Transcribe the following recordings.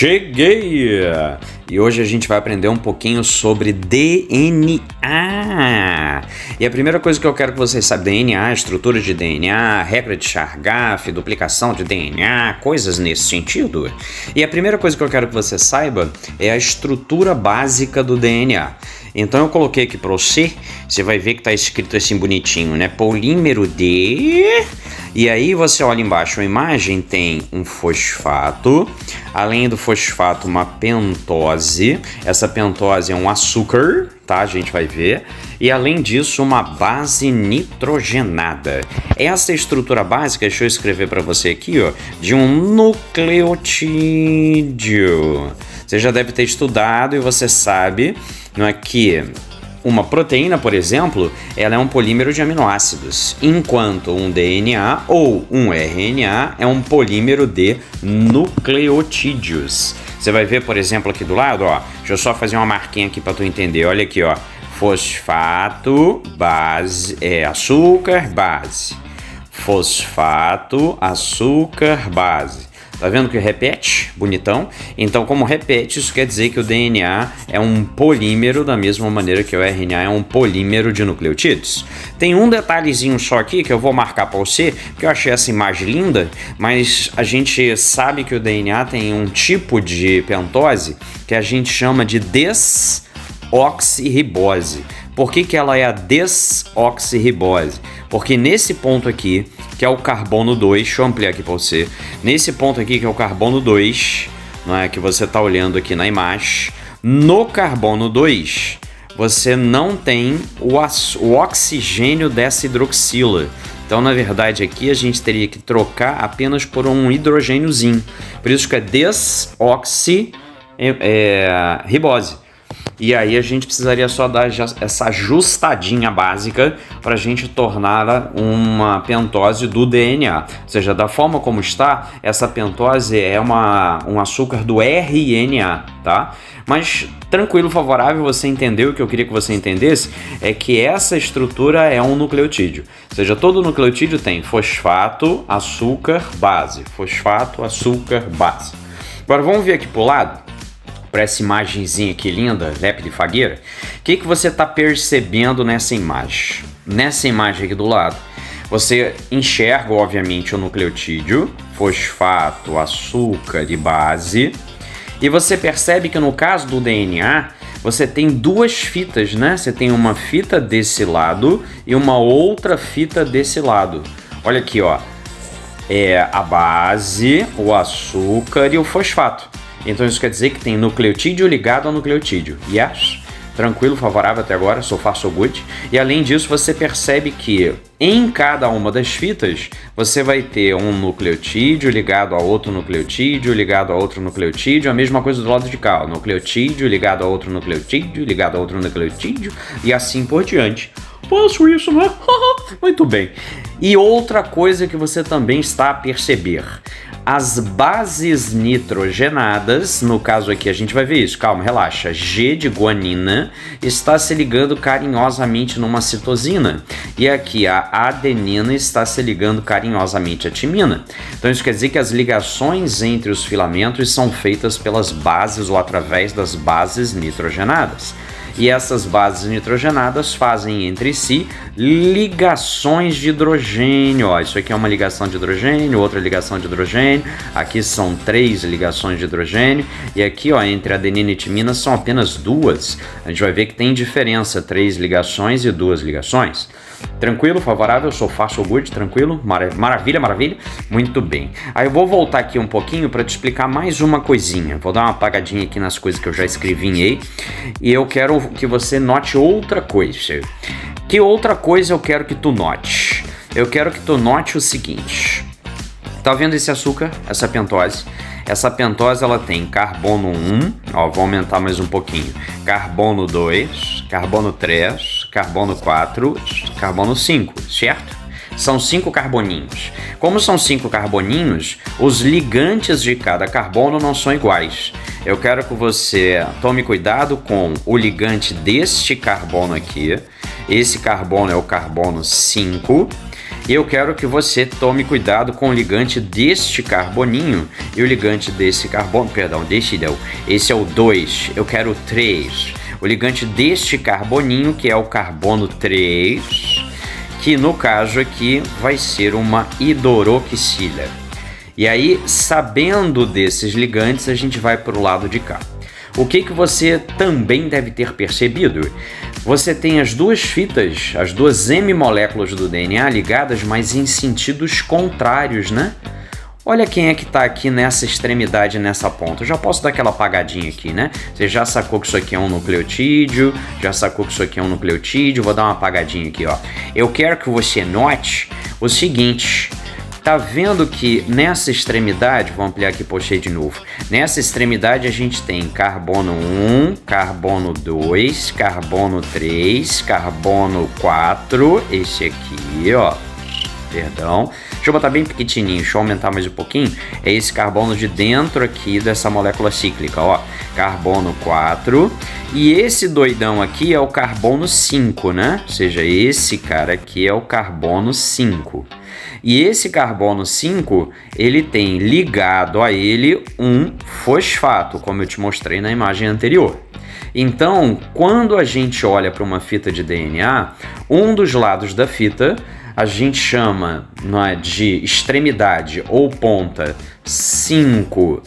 Cheguei! E hoje a gente vai aprender um pouquinho sobre DNA. E a primeira coisa que eu quero que vocês saibam, DNA, estrutura de DNA, regra de Chargaff, duplicação de DNA, coisas nesse sentido. E a primeira coisa que eu quero que você saiba é a estrutura básica do DNA. Então eu coloquei aqui para você vai ver que está escrito assim bonitinho, né? Polímero D. E aí você olha embaixo, a imagem tem um fosfato, além do fosfato uma pentose, essa pentose é um açúcar, tá? A gente vai ver. E além disso, uma base nitrogenada. Essa estrutura básica, deixa eu escrever para você aqui, ó, de um nucleotídeo. Você já deve ter estudado e você sabe, não é, que uma proteína, por exemplo, ela é um polímero de aminoácidos, enquanto um DNA ou um RNA é um polímero de nucleotídeos. Você vai ver, por exemplo, aqui do lado, ó, deixa eu só fazer uma marquinha aqui para tu entender. Olha aqui, ó, fosfato, base, açúcar, base. Fosfato, açúcar, base. Tá vendo que repete? Bonitão. Então, como repete, isso quer dizer que o DNA é um polímero da mesma maneira que o RNA é um polímero de nucleotídeos. Tem um detalhezinho só aqui que eu vou marcar para você, porque eu achei essa imagem linda, mas a gente sabe que o DNA tem um tipo de pentose que a gente chama de desoxirribose. Por que ela é a desoxirribose? Porque nesse ponto aqui, que é o carbono 2, deixa eu ampliar aqui para você, nesse ponto aqui que é o carbono 2, não é, que você está olhando aqui na imagem, no carbono 2, você não tem o oxigênio dessa hidroxila. Então, na verdade, aqui a gente teria que trocar apenas por um hidrogêniozinho. Por isso que é desoxirribose. E aí a gente precisaria só dar essa ajustadinha básica para a gente torná-la uma pentose do DNA. Ou seja, da forma como está, essa pentose é um açúcar do RNA, tá? Mas tranquilo, favorável, você entendeu. O que eu queria que você entendesse é que essa estrutura é um nucleotídeo. Ou seja, todo nucleotídeo tem fosfato, açúcar, base. Fosfato, açúcar, base. Agora vamos ver aqui pro lado, para essa imagenzinha aqui linda, Lepre de Fagueira. O que você está percebendo nessa imagem? Nessa imagem aqui do lado, você enxerga, obviamente, o nucleotídeo, fosfato, açúcar e base. E você percebe que no caso do DNA, você tem duas fitas, né? Você tem uma fita desse lado e uma outra fita desse lado. Olha aqui, ó. É a base, o açúcar e o fosfato. Então isso quer dizer que tem nucleotídeo ligado ao nucleotídeo. Yes? Tranquilo, favorável até agora, so far so good. E além disso, você percebe que em cada uma das fitas, você vai ter um nucleotídeo ligado a outro nucleotídeo, ligado a outro nucleotídeo, a mesma coisa do lado de cá, ó, nucleotídeo ligado a outro nucleotídeo, ligado a outro nucleotídeo, e assim por diante. Faço isso, né? Muito bem. E outra coisa que você também está a perceber. As bases nitrogenadas, no caso aqui a gente vai ver isso, calma, relaxa. G de guanina está se ligando carinhosamente numa citosina. E aqui a adenina está se ligando carinhosamente à timina. Então isso quer dizer que as ligações entre os filamentos são feitas pelas bases ou através das bases nitrogenadas. E essas bases nitrogenadas fazem entre si ligações de hidrogênio. Ó, isso aqui é uma ligação de hidrogênio, outra ligação de hidrogênio. Aqui são 3 ligações de hidrogênio. E aqui, ó, entre adenina e timina são apenas 2. A gente vai ver que tem diferença, 3 ligações e 2 ligações. Tranquilo, favorável, so far so good, tranquilo, maravilha, maravilha, muito bem. Aí eu vou voltar aqui um pouquinho para te explicar mais uma coisinha. Vou dar uma apagadinha aqui nas coisas que eu já escrevi aí. E eu quero que você note outra coisa. Que outra coisa eu quero que tu note? Eu quero que tu note o seguinte. Tá vendo esse açúcar, essa pentose? Essa pentose ela tem carbono 1, ó, vou aumentar mais um pouquinho. Carbono 2, carbono 3, carbono 4, carbono 5, certo? São 5 carboninhos. Como são 5 carboninhos, os ligantes de cada carbono não são iguais. Eu quero que você tome cuidado com o ligante deste carbono aqui. Esse carbono é o carbono 5. Eu quero que você tome cuidado com o ligante deste carboninho e o ligante desse carbono, perdão, desse não, esse é o 2, eu quero o 3. O ligante deste carboninho, que é o carbono 3, que no caso aqui vai ser uma hidroxila. E aí, sabendo desses ligantes, a gente vai para o lado de cá. O que você também deve ter percebido? Você tem as duas fitas, as duas M moléculas do DNA ligadas, mas em sentidos contrários, né? Olha quem é que está aqui nessa extremidade, nessa ponta. Eu já posso dar aquela apagadinha aqui, né? Você já sacou que isso aqui é um nucleotídeo, já sacou que isso aqui é um nucleotídeo. Vou dar uma apagadinha aqui, ó. Eu quero que você note o seguinte. Tá vendo que nessa extremidade, vou ampliar aqui para você de novo. Nessa extremidade a gente tem carbono 1, carbono 2, carbono 3, carbono 4, esse aqui, ó. Perdão. Deixa eu botar bem pequenininho, deixa eu aumentar mais um pouquinho. É esse carbono de dentro aqui dessa molécula cíclica, ó. Carbono 4. E esse doidão aqui é o carbono 5, né? Ou seja, esse cara aqui é o carbono 5. E esse carbono 5, ele tem ligado a ele um fosfato, como eu te mostrei na imagem anterior. Então, quando a gente olha para uma fita de DNA, um dos lados da fita a gente chama, não é, de extremidade ou ponta 5'.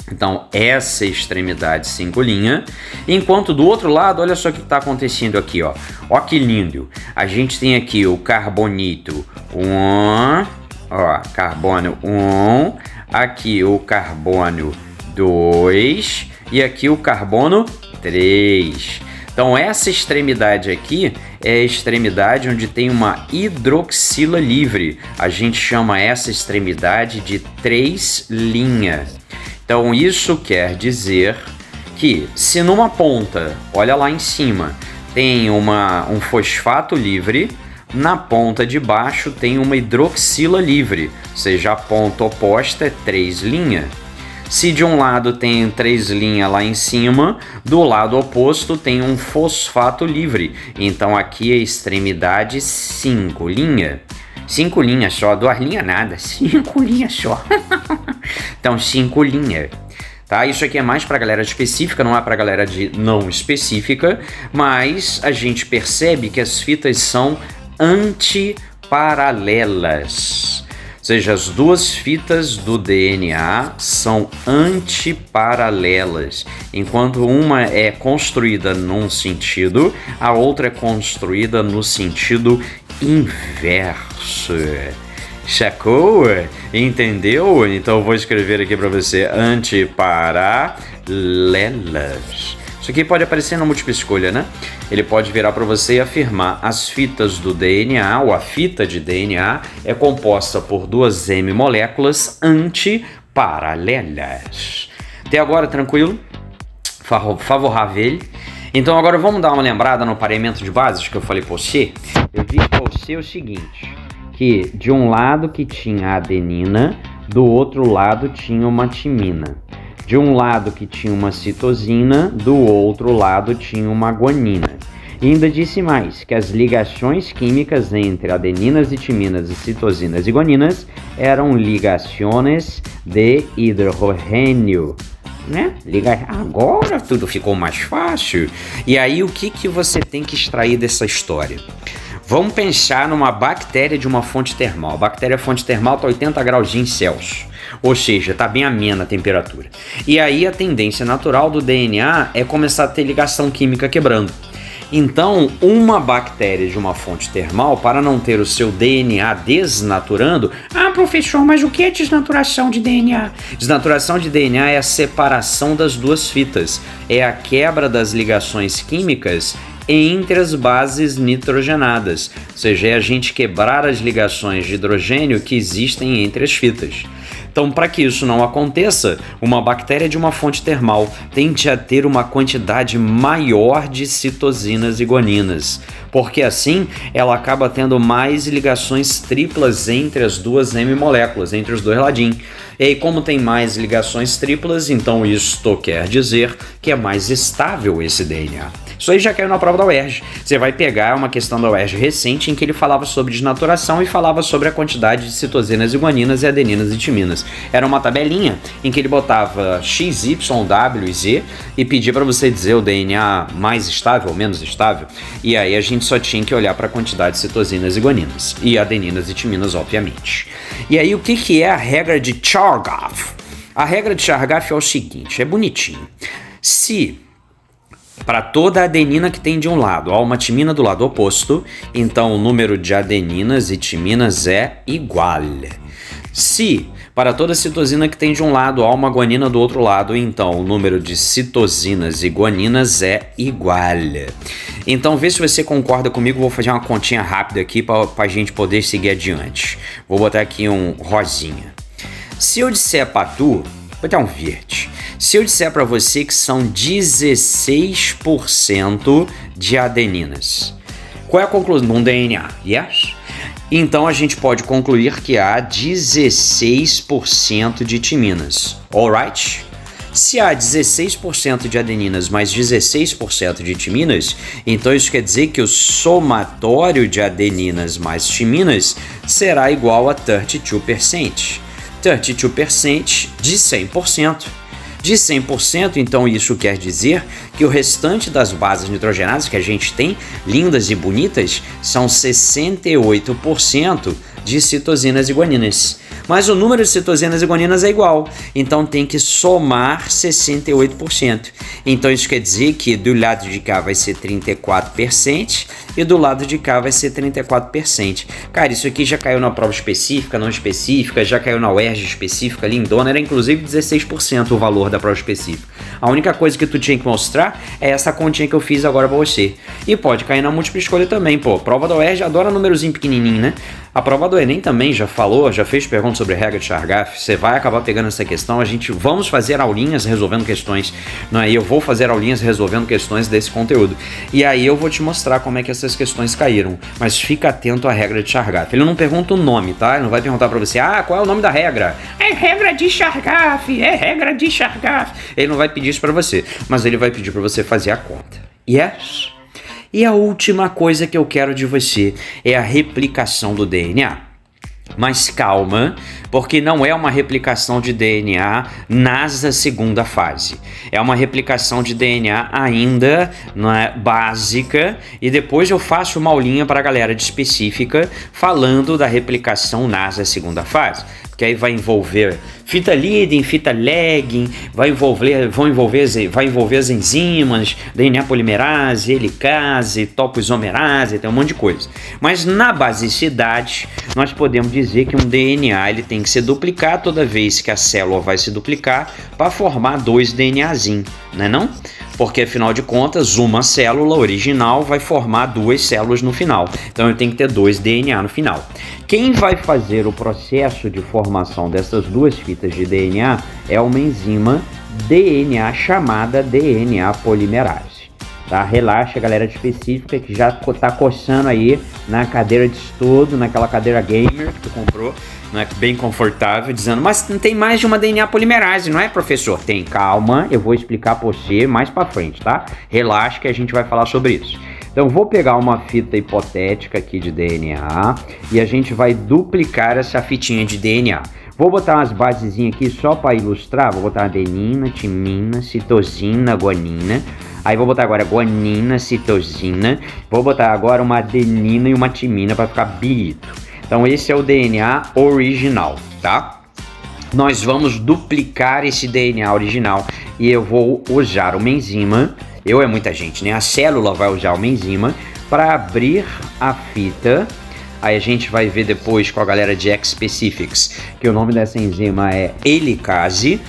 Então, essa extremidade 5'. Enquanto do outro lado, olha só o que está acontecendo aqui, ó. Ó que lindo. A gente tem aqui o carbonito 1, ó, carbono 1, aqui o carbono 2 e aqui o carbono 3. Então, essa extremidade aqui é a extremidade onde tem uma hidroxila livre. A gente chama essa extremidade de 3'. Então, isso quer dizer que se numa ponta, olha lá em cima, tem um fosfato livre, na ponta de baixo tem uma hidroxila livre, ou seja, a ponta oposta é 3'. Se de um lado tem 3' lá em cima, do lado oposto tem um fosfato livre. Então aqui é a extremidade 5'. 5 linhas só, 2 linhas nada, 5 linhas só. Então 5'. Tá? Isso aqui é mais para galera específica, não é para galera de não específica, mas a gente percebe que as fitas são antiparalelas. Ou seja, as duas fitas do DNA são antiparalelas. Enquanto uma é construída num sentido, a outra é construída no sentido inverso. Sacou? Entendeu? Então eu vou escrever aqui para você antiparalelas. Isso aqui pode aparecer na múltipla escolha, né? Ele pode virar para você e afirmar as fitas do DNA, ou a fita de DNA, é composta por duas M moléculas antiparalelas. Até agora, tranquilo? Favorável? Então agora vamos dar uma lembrada no pareamento de bases que eu falei para você. Eu disse para você o seguinte, que de um lado que tinha a adenina, do outro lado tinha uma timina. De um lado que tinha uma citosina, do outro lado tinha uma guanina. E ainda disse mais, que as ligações químicas entre adeninas e timinas e citosinas e guaninas eram ligações de hidrogênio. Né? Agora tudo ficou mais fácil. E aí o que você tem que extrair dessa história? Vamos pensar numa bactéria de uma fonte termal. A bactéria fonte termal está 80 graus Celsius. Ou seja, está bem amena a temperatura. E aí a tendência natural do DNA é começar a ter ligação química quebrando. Então, uma bactéria de uma fonte termal, para não ter o seu DNA desnaturando... Ah, professor, mas o que é desnaturação de DNA? Desnaturação de DNA é a separação das duas fitas. É a quebra das ligações químicas entre as bases nitrogenadas. Ou seja, é a gente quebrar as ligações de hidrogênio que existem entre as fitas. Então, para que isso não aconteça, uma bactéria de uma fonte termal tende a ter uma quantidade maior de citosinas e guaninas, porque assim ela acaba tendo mais ligações triplas entre as duas M moléculas, entre os dois ladinhos. E aí, como tem mais ligações triplas, então isto quer dizer que é mais estável esse DNA. Isso aí já caiu na prova da UERJ. Você vai pegar uma questão da UERJ recente em que ele falava sobre desnaturação e falava sobre a quantidade de citosinas e guaninas e adeninas e timinas. Era uma tabelinha em que ele botava X, Y, W e Z e pedia para você dizer o DNA mais estável ou menos estável. E aí a gente só tinha que olhar para a quantidade de citosinas e guaninas. E adeninas e timinas, obviamente. E aí o que é a regra de Chargaff? A regra de Chargaff é o seguinte, é bonitinho. Se para toda adenina que tem de um lado há uma timina do lado oposto, então o número de adeninas e timinas é igual. Se para toda citosina que tem de um lado há uma guanina do outro lado, então o número de citosinas e guaninas é igual. Então vê se você concorda comigo, vou fazer uma continha rápida aqui para a gente poder seguir adiante. Vou botar aqui um rosinha. Se eu disser para tu, vou botar um verde. Se eu disser para você que são 16% de adeninas, qual é a conclusão? Um DNA, yes? Então a gente pode concluir que há 16% de timinas, alright? Se há 16% de adeninas mais 16% de timinas, então isso quer dizer que o somatório de adeninas mais timinas será igual a 32%. 32% de 100%. De 100%, então isso quer dizer que o restante das bases nitrogenadas que a gente tem, lindas e bonitas, são 68% de citosinas e guaninas. Mas o número de citosinas e guaninas é igual, então tem que somar 68%. Então isso quer dizer que do lado de cá vai ser 34% e do lado de cá vai ser 34%. Cara, isso aqui já caiu na prova específica, não específica, já caiu na UERJ específica, lindona, era inclusive 16% o valor da prova específica. A única coisa que tu tinha que mostrar é essa continha que eu fiz agora pra você. E pode cair na múltipla escolha também, pô. Prova da UERJ adora númerozinho pequenininho, né? A prova do Enem também já falou, já fez perguntas sobre regra de Chargaff. Você vai acabar pegando essa questão. Vamos fazer aulinhas resolvendo questões, não é? Eu vou fazer aulinhas resolvendo questões desse conteúdo. E aí eu vou te mostrar como é que essas questões caíram. Mas fica atento à regra de Chargaff. Ele não pergunta o nome, tá? Ele não vai perguntar pra você, qual é o nome da regra? É regra de Chargaff, é regra de Chargaff. Ele não vai pedir isso pra você, mas ele vai pedir pra você fazer a conta. Yes? E a última coisa que eu quero de você é a replicação do DNA. Mas calma, porque não é uma replicação de DNA nessa segunda fase. É uma replicação de DNA ainda básica e depois eu faço uma aulinha para a galera de específica falando da replicação nessa segunda fase. Que aí vai envolver fita leading, fita lagging, vai envolver as enzimas, DNA polimerase, helicase, topoisomerase, tem um monte de coisa. Mas na basicidade, nós podemos dizer que um DNA ele tem que se duplicar toda vez que a célula vai se duplicar para formar 2 DNAzinhos, não é não? Porque afinal de contas, uma célula original vai formar 2 células no final. Então eu tenho que ter 2 DNA no final. Quem vai fazer o processo de formação dessas 2 fitas de DNA é uma enzima DNA chamada DNA polimerase. Tá? Relaxa, galera específica que já tá coçando aí na cadeira de estudo, naquela cadeira gamer que tu comprou, não é bem confortável, dizendo, mas não tem mais de uma DNA polimerase, não é, professor? Tem, calma, eu vou explicar pra você mais pra frente, tá? Relaxa que a gente vai falar sobre isso. Então vou pegar uma fita hipotética aqui de DNA e a gente vai duplicar essa fitinha de DNA. Vou botar umas basezinhas aqui só para ilustrar, vou botar adenina, timina, citosina, guanina. Aí vou botar agora guanina, citosina. Vou botar agora uma adenina e uma timina para ficar bonito. Então esse é o DNA original, tá? Nós vamos duplicar esse DNA original e eu vou usar uma enzima. É muita gente, né? A célula vai usar uma enzima para abrir a fita. Aí a gente vai ver depois com a galera de X-Specifics que o nome dessa enzima é helicase.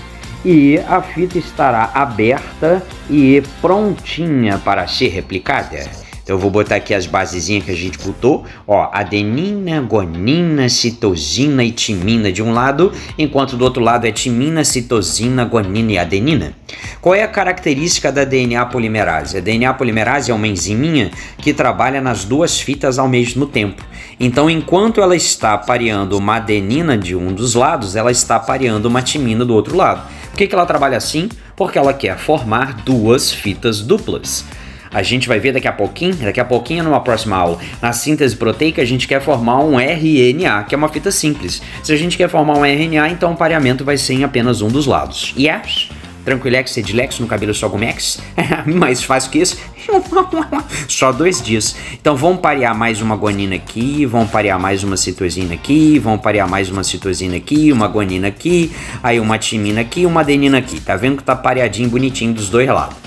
E a fita estará aberta e prontinha para ser replicada. Então eu vou botar aqui as basezinhas que a gente botou, ó, adenina, guanina, citosina e timina de um lado, enquanto do outro lado é timina, citosina, guanina e adenina. Qual é a característica da DNA polimerase? A DNA polimerase é uma enziminha que trabalha nas 2 fitas ao mesmo tempo. Então, enquanto ela está pareando uma adenina de um dos lados, ela está pareando uma timina do outro lado. Por que ela trabalha assim? Porque ela quer formar 2 fitas duplas. A gente vai ver daqui a pouquinho numa próxima aula. Na síntese proteica a gente quer formar um RNA, que é uma fita simples. Se a gente quer formar um RNA, então o pareamento vai ser em apenas um dos lados. Yes? Tranquilex, Edilex, no cabelo só Gomex. Mais fácil que isso. Só 2 dias. Então vamos parear mais uma guanina aqui, vamos parear mais uma citosina aqui, vamos parear mais uma citosina aqui, uma guanina aqui, aí uma timina aqui, uma adenina aqui. Tá vendo que tá pareadinho, bonitinho dos dois lados.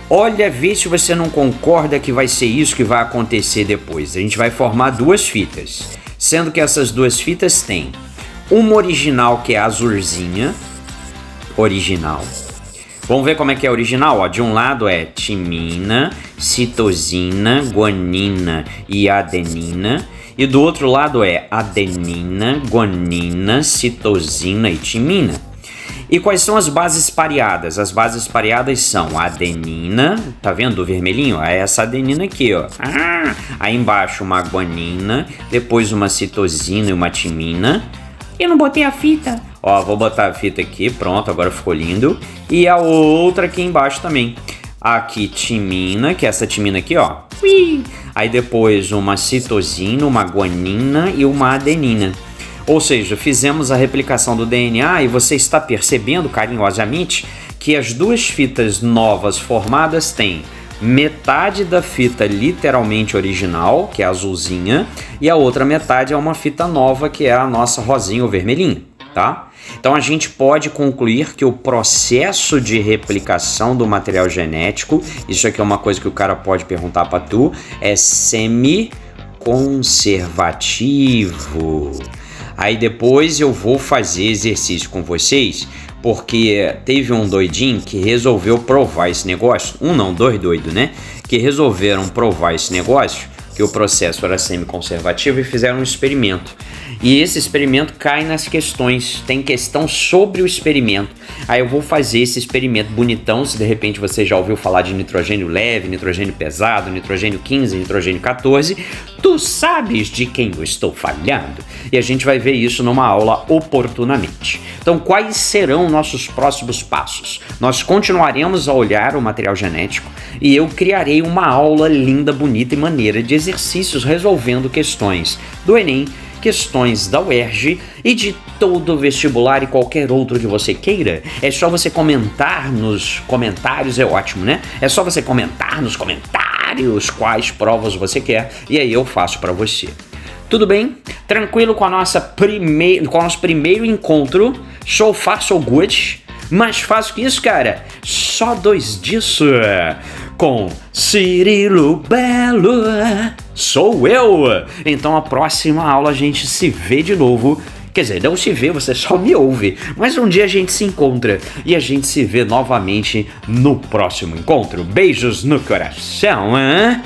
Olha, vê se você não concorda que vai ser isso que vai acontecer depois. A gente vai formar 2 fitas, sendo que essas 2 fitas têm uma original que é azulzinha, original. Vamos ver como é que é a original, ó. De um lado é timina, citosina, guanina e adenina. E do outro lado é adenina, guanina, citosina e timina. E quais são as bases pareadas? As bases pareadas são a adenina, tá vendo o vermelhinho? É essa adenina aqui, ó. Aí embaixo uma guanina, depois uma citosina e uma timina. Eu não botei a fita. Ó, vou botar a fita aqui, pronto, agora ficou lindo. E a outra aqui embaixo também. Aqui timina, que é essa timina aqui, ó. Aí depois uma citosina, uma guanina e uma adenina. Ou seja, fizemos a replicação do DNA e você está percebendo carinhosamente que as 2 fitas novas formadas têm metade da fita literalmente original, que é a azulzinha, e a outra metade é uma fita nova, que é a nossa rosinha ou vermelhinha, tá? Então a gente pode concluir que o processo de replicação do material genético, isso aqui é uma coisa que o cara pode perguntar para tu, é semi-conservativo. Aí depois eu vou fazer exercício com vocês, porque teve um doidinho que resolveu provar esse negócio. 2 doidos, né? Que resolveram provar esse negócio, que o processo era semi-conservativo, e fizeram um experimento. E esse experimento cai nas questões, tem questão sobre o experimento. Aí eu vou fazer esse experimento bonitão, se de repente você já ouviu falar de nitrogênio leve, nitrogênio pesado, nitrogênio 15, nitrogênio 14, tu sabes de quem eu estou falando. E a gente vai ver isso numa aula oportunamente. Então, quais serão nossos próximos passos? Nós continuaremos a olhar o material genético e eu criarei uma aula linda, bonita e maneira de exercícios resolvendo questões do Enem, questões da UERJ e de todo o vestibular e qualquer outro que você queira. É só você comentar nos comentários, é ótimo, né? É só você comentar nos comentários quais provas você quer e aí eu faço para você. Tudo bem? Tranquilo com a nosso primeiro encontro? So far, so good? Mais fácil que isso, cara? Só 2 disso. Com Cirilo Belo. Sou eu. Então a próxima aula a gente se vê de novo. Quer dizer, não se vê, você só me ouve. Mas um dia a gente se encontra e a gente se vê novamente no próximo encontro. Beijos no coração, hein?